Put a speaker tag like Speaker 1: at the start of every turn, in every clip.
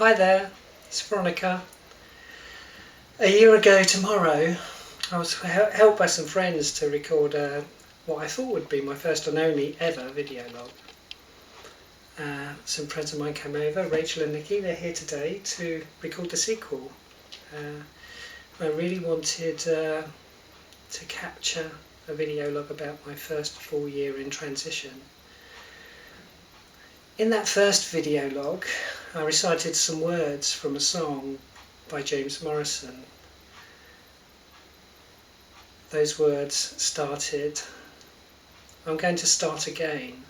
Speaker 1: Hi there, it's Veronica. A year ago tomorrow, I was helped by some friends to record what I thought would be my first and only ever video log. Some friends of mine came over, Rachel and Nikki, they're here today to record the sequel. I really wanted to capture a video log about my first full year in transition. In that first video log, I recited some words from a song by James Morrison. Those words started, "I'm going to start again.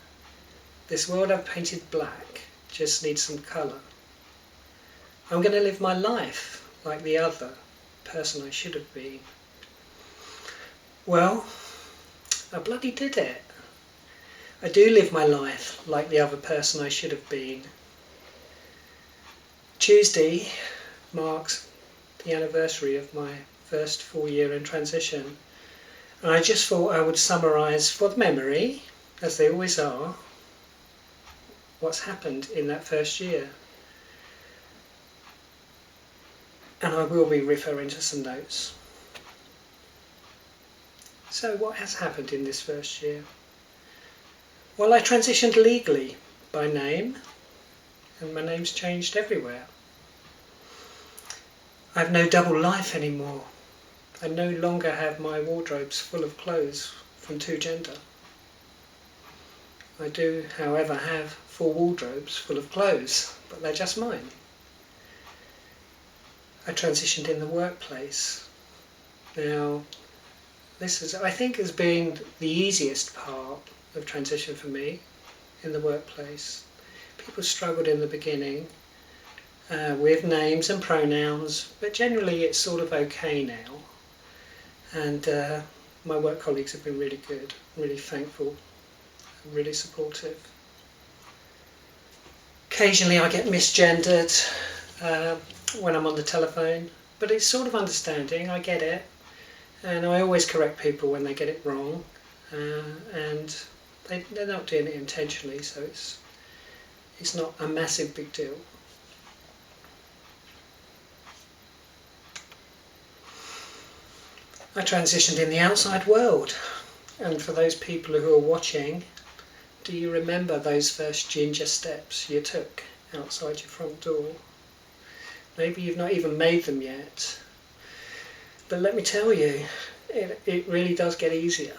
Speaker 1: This world I've painted black just needs some colour. I'm going to live my life like the other person I should have been." Well, I bloody did it. I do live my life like the other person I should have been. Tuesday marks the anniversary of my first full year in transition, and I just thought I would summarise for the memory, as they always are, what's happened in that first year. And I will be referring to some notes. So what has happened in this first year? Well, I transitioned legally by name, and my name's changed everywhere. I have no double life anymore. I no longer have my wardrobes full of clothes from two gender. I do, however, have 4 wardrobes full of clothes, but they're just mine. I transitioned in the workplace. Now, this I think has been the easiest part of transition for me in the workplace. People struggled in the beginning with names and pronouns, but generally it's sort of okay now. And my work colleagues have been really good, really thankful, really supportive. Occasionally I get misgendered when I'm on the telephone, but it's sort of understanding, I get it, and I always correct people when they get it wrong, and they're not doing it intentionally, so it's not a massive big deal. I transitioned in the outside world, and for those people who are watching, do you remember those first ginger steps you took outside your front door? Maybe you've not even made them yet, but let me tell you, it really does get easier.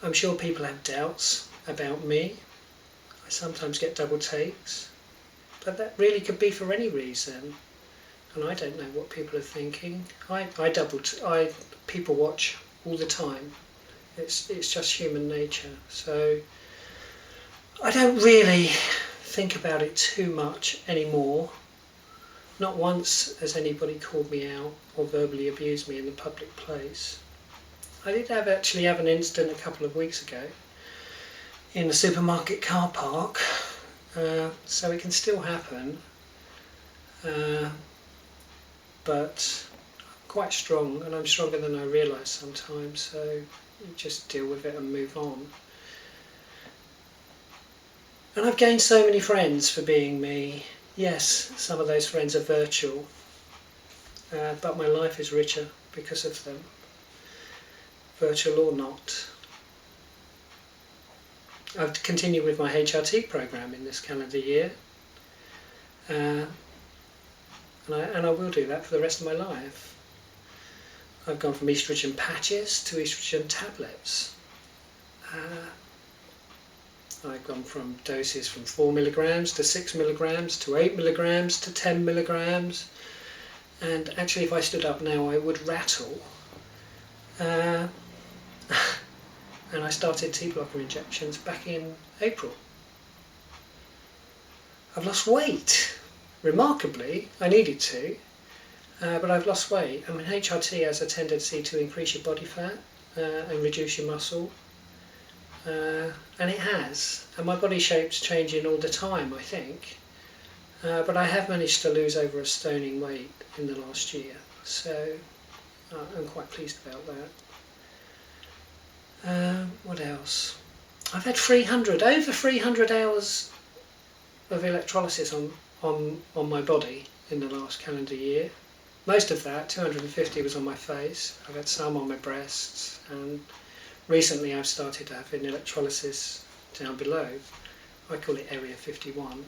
Speaker 1: I'm sure people have doubts about me. I sometimes get double takes, but that really could be for any reason. And I don't know what people are thinking. People watch all the time. It's just human nature. So I don't really think about it too much anymore. Not once has anybody called me out or verbally abused me in the public place. I did actually have an incident a couple of weeks ago in the supermarket car park, so it can still happen. But I'm quite strong, and I'm stronger than I realise sometimes, so you just deal with it and move on. And I've gained so many friends for being me. Yes, some of those friends are virtual, but my life is richer because of them, virtual or not. I've continued with my HRT programme in this calendar year, and I will do that for the rest of my life. I've gone from oestrogen patches to oestrogen tablets. I've gone from doses from 4 milligrams to 6 milligrams to 8 milligrams to 10 milligrams. And actually, if I stood up now, I would rattle. And I started T-blocker injections back in April. I've lost weight. Remarkably, I needed to, but I've lost weight. I mean, HRT has a tendency to increase your body fat and reduce your muscle, and it has. And my body shape's changing all the time, I think. But I have managed to lose over a stone in weight in the last year, so I'm quite pleased about that. What else? I've had over 300 hours of electrolysis on on my body in the last calendar year. Most of that, 250, was on my face. I've had some on my breasts, and recently I've started having electrolysis down below. I call it Area 51.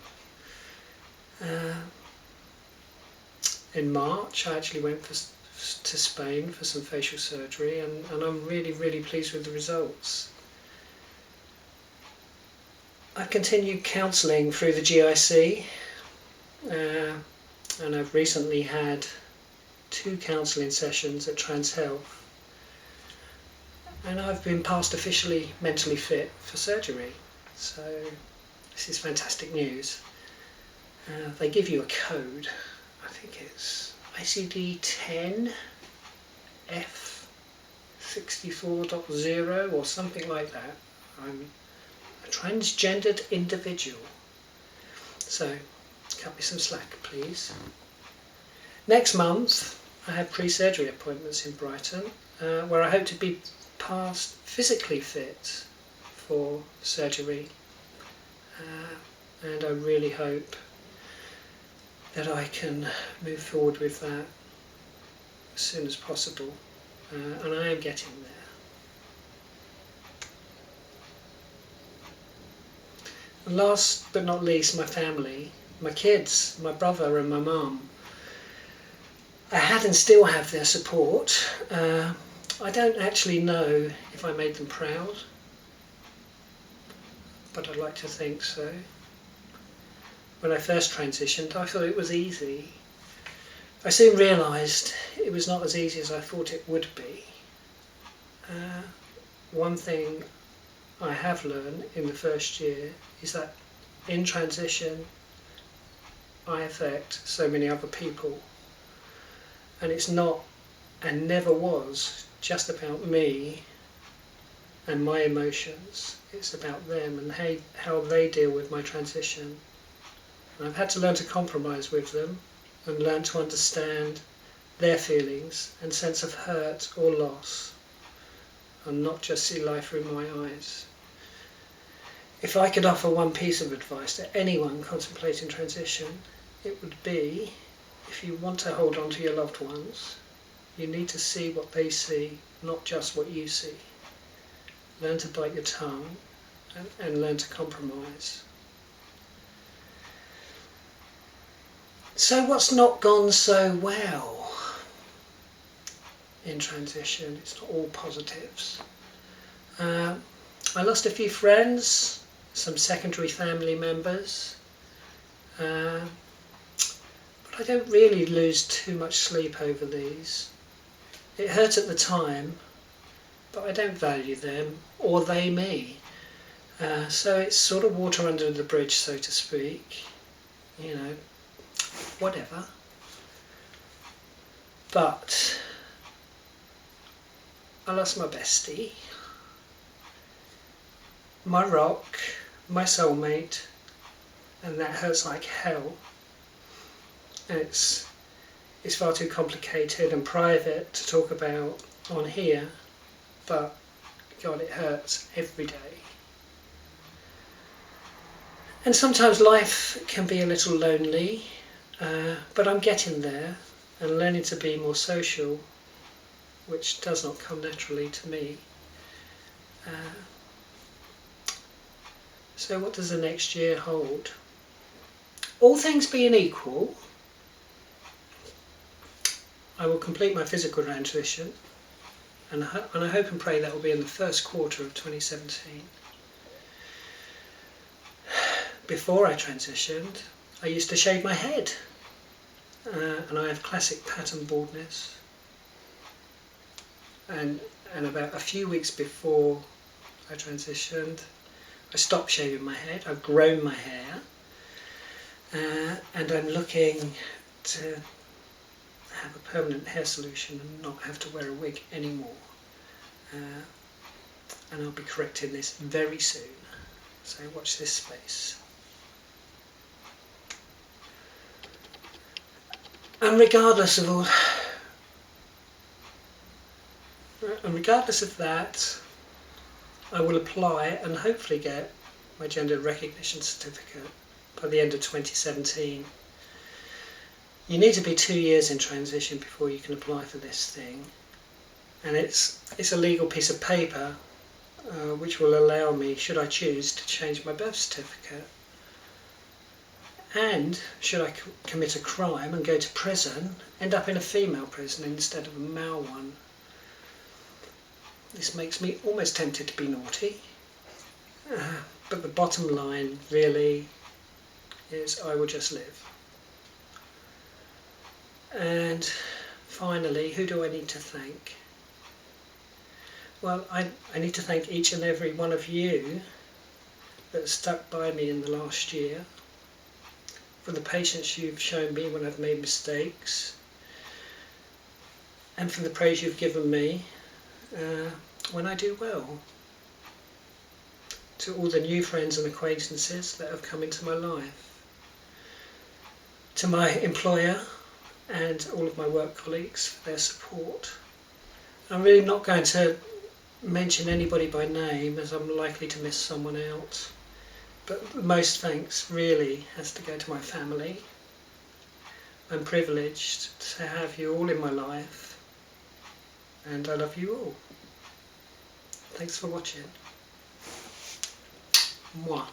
Speaker 1: In March I actually went to Spain for some facial surgery, and I'm really, really pleased with the results. I've continued counselling through the GIC, and I've recently had 2 counselling sessions at Trans Health, and I've been passed officially mentally fit for surgery. So this is fantastic news. They give you a code, I think it's ICD-10 F64.0 or something like that. I'm a transgendered individual. So cut me some slack, please. Next month I have pre-surgery appointments in Brighton, where I hope to be passed physically fit for surgery, and I really hope that I can move forward with that as soon as possible, and I am getting there. And last but not least, my family, my kids, my brother and my mum. I had and still have their support. I don't actually know if I made them proud, but I'd like to think so. When I first transitioned, I thought it was easy. I soon realised it was not as easy as I thought it would be. One thing I have learned in the first year is that in transition I affect so many other people, and it's not and never was just about me and my emotions. It's about them and how they deal with my transition. And I've had to learn to compromise with them and learn to understand their feelings and sense of hurt or loss, and not just see life through my eyes. If I could offer one piece of advice to anyone contemplating transition, it would be, if you want to hold on to your loved ones, you need to see what they see, not just what you see. Learn to bite your tongue and learn to compromise. So what's not gone so well in transition? It's not all positives. I lost a few friends, some secondary family members, but I don't really lose too much sleep over these. It hurt at the time, but I don't value them or they me. So it's sort of water under the bridge, so to speak. You know, whatever. But I lost my bestie, my rock, my soulmate, and that hurts like hell. And it's far too complicated and private to talk about on here, but God, it hurts every day. And sometimes life can be a little lonely, but I'm getting there and learning to be more social, which does not come naturally to me. So what does the next year hold? All things being equal, I will complete my physical transition, and I hope and pray that will be in the first quarter of 2017. Before I transitioned, I used to shave my head, and I have classic pattern baldness. And about a few weeks before I transitioned, I stopped shaving my head. I've grown my hair, and I'm looking to have a permanent hair solution and not have to wear a wig anymore. And I'll be correcting this very soon, so watch this space. And regardless of that, I will apply and hopefully get my gender recognition certificate by the end of 2017. You need to be 2 years in transition before you can apply for this thing, and it's a legal piece of paper which will allow me, should I choose, to change my birth certificate. And should I commit a crime and go to prison, end up in a female prison instead of a male one. This makes me almost tempted to be naughty, but the bottom line really is I will just live. And finally, who do I need to thank? Well, I need to thank each and every one of you that stuck by me in the last year, for the patience you've shown me when I've made mistakes, and for the praise you've given me when I do well. To all the new friends and acquaintances that have come into my life, to my employer and all of my work colleagues for their support. I'm really not going to mention anybody by name as I'm likely to miss someone out, but most thanks really has to go to my family. I'm privileged to have you all in my life, and I love you all. Thanks for watching. Mwah.